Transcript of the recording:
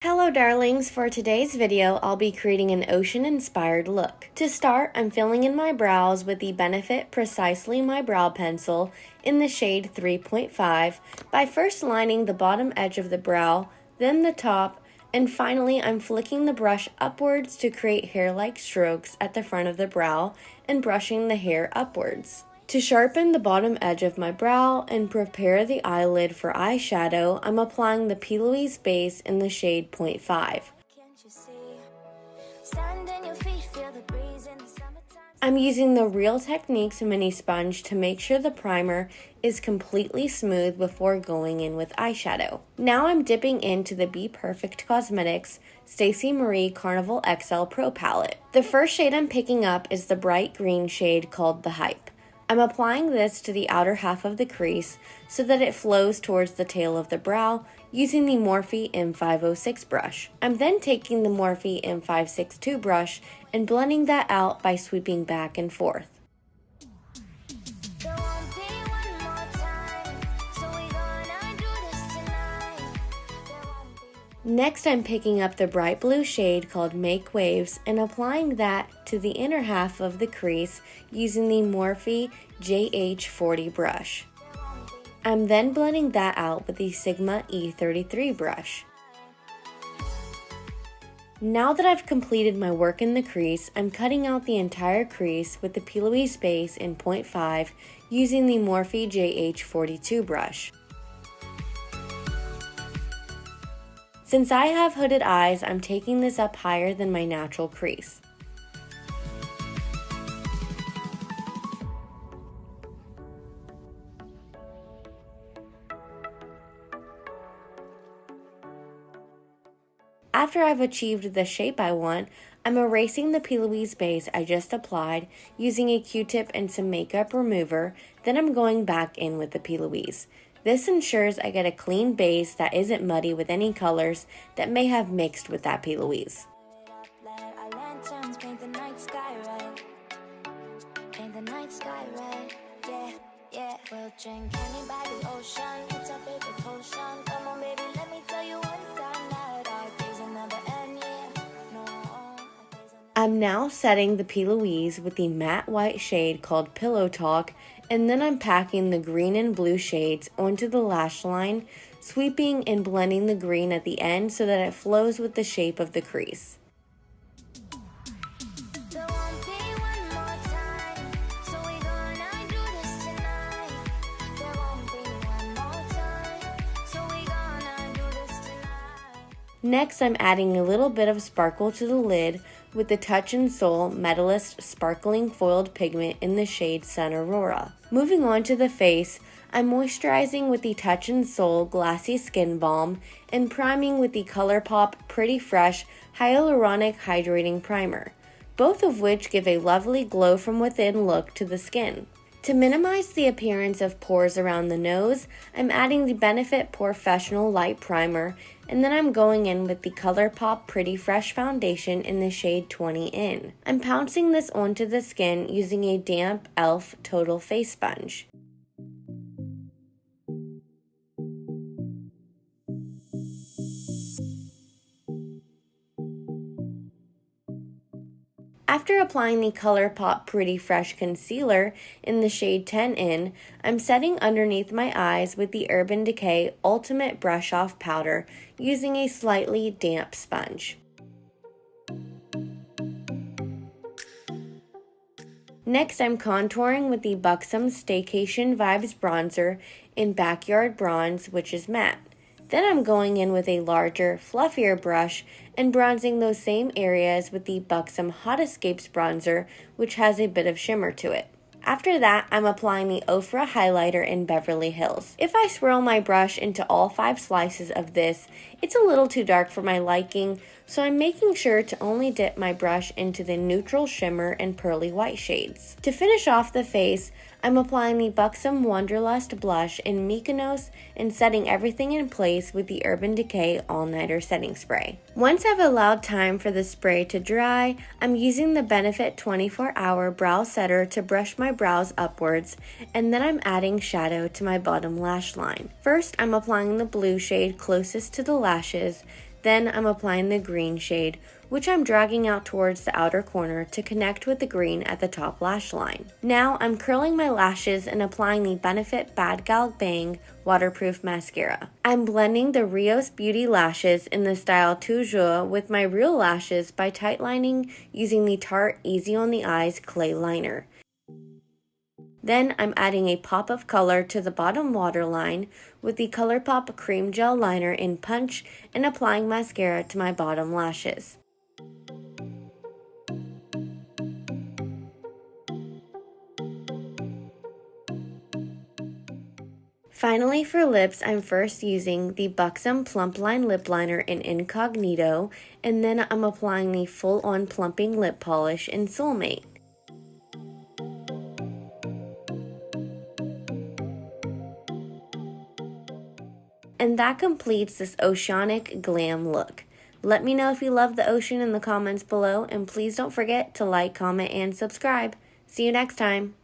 Hello darlings, for today's video I'll be creating an ocean inspired look. To start, I'm filling in my brows with the Benefit Precisely My Brow Pencil in the shade 3.5 by first lining the bottom edge of the brow, then the top, and finally I'm flicking the brush upwards to create hair-like strokes at the front of the brow and brushing the hair upwards. To sharpen the bottom edge of my brow and prepare the eyelid for eyeshadow, I'm applying the Plouise base in the shade 0.5. I'm using the Real Techniques mini sponge to make sure the primer is completely smooth before going in with eyeshadow. Now I'm dipping into the Bperfect Cosmetics Stacey Marie Carnival XL Pro Palette. The first shade I'm picking up is the bright green shade called the Hype. I'm applying this to the outer half of the crease so that it flows towards the tail of the brow using the Morphe M506 brush. I'm then taking the Morphe M562 brush and blending that out by sweeping back and forth. Next, I'm picking up the bright blue shade called Make Waves and applying that to the inner half of the crease using the Morphe JH40 brush. I'm then blending that out with the Sigma E33 brush. Now that I've completed my work in the crease, I'm cutting out the entire crease with the Plouise base in 0.5 using the Morphe JH42 brush. Since I have hooded eyes, I'm taking this up higher than my natural crease. After I've achieved the shape I want, I'm erasing the Plouise base I just applied using a Q-tip and some makeup remover, then I'm going back in with the Plouise. This ensures I get a clean base that isn't muddy with any colors that may have mixed with that Plouise. I'm now setting the Plouise with the matte white shade called Pillow Talk, and then I'm packing the green and blue shades onto the lash line, sweeping and blending the green at the end so that it flows with the shape of the crease. Next, I'm adding a little bit of sparkle to the lid with the Touch & Soul Metallist Sparkling Foiled Pigment in the shade Sun Aurora. Moving on to the face, I'm moisturizing with the Touch & Soul Glassy Skin Balm and priming with the Colourpop Pretty Fresh Hyaluronic Hydrating Primer, both of which give a lovely glow from within look to the skin. To minimize the appearance of pores around the nose, I'm adding the Benefit Porefessional Light Primer, and then I'm going in with the Colourpop Pretty Fresh Foundation in the shade 20 In. I'm pouncing this onto the skin using a damp e.l.f. Total Face Sponge. After applying the Colourpop Pretty Fresh Concealer in the shade 10 In, I'm setting underneath my eyes with the Urban Decay Ultimate Brush Off Powder using a slightly damp sponge. Next, I'm contouring with the Buxom Staycation Vibes Bronzer in Backyard Bronze, which is matte. Then I'm going in with a larger, fluffier brush and bronzing those same areas with the Buxom Hot Escapes Bronzer, which has a bit of shimmer to it. After that, I'm applying the Ofra highlighter in Beverly Hills. If I swirl my brush into all 5 slices of this, it's a little too dark for my liking, so I'm making sure to only dip my brush into the neutral shimmer and pearly white shades. To finish off the face, I'm applying the Buxom Wanderlust blush in Mykonos and setting everything in place with the Urban Decay All Nighter Setting Spray. Once I've allowed time for the spray to dry, I'm using the Benefit 24-Hour Brow Setter to brush my brows upwards, and then I'm adding shadow to my bottom lash line. First, I'm applying the blue shade closest to the lashes, Then I'm applying the green shade, which I'm dragging out towards the outer corner to connect with the green at the top lash line. Now I'm curling my lashes and applying the Benefit Bad Gal Bang waterproof mascara. I'm blending the Rios Beauty lashes in the style Toujours with my real lashes by tightlining using the Tarte Easy on the Eyes clay liner. Then I'm adding a pop of color to the bottom waterline with the Colourpop cream gel liner in Punch and applying mascara to my bottom lashes. Finally, for lips, I'm first using the Buxom Plumpline lip liner in Incognito, and then I'm applying the full-on plumping lip polish in Soulmate. And that completes this Oceanic Glam look. Let me know if you love the ocean in the comments below, and please don't forget to like, comment, and subscribe. See you next time.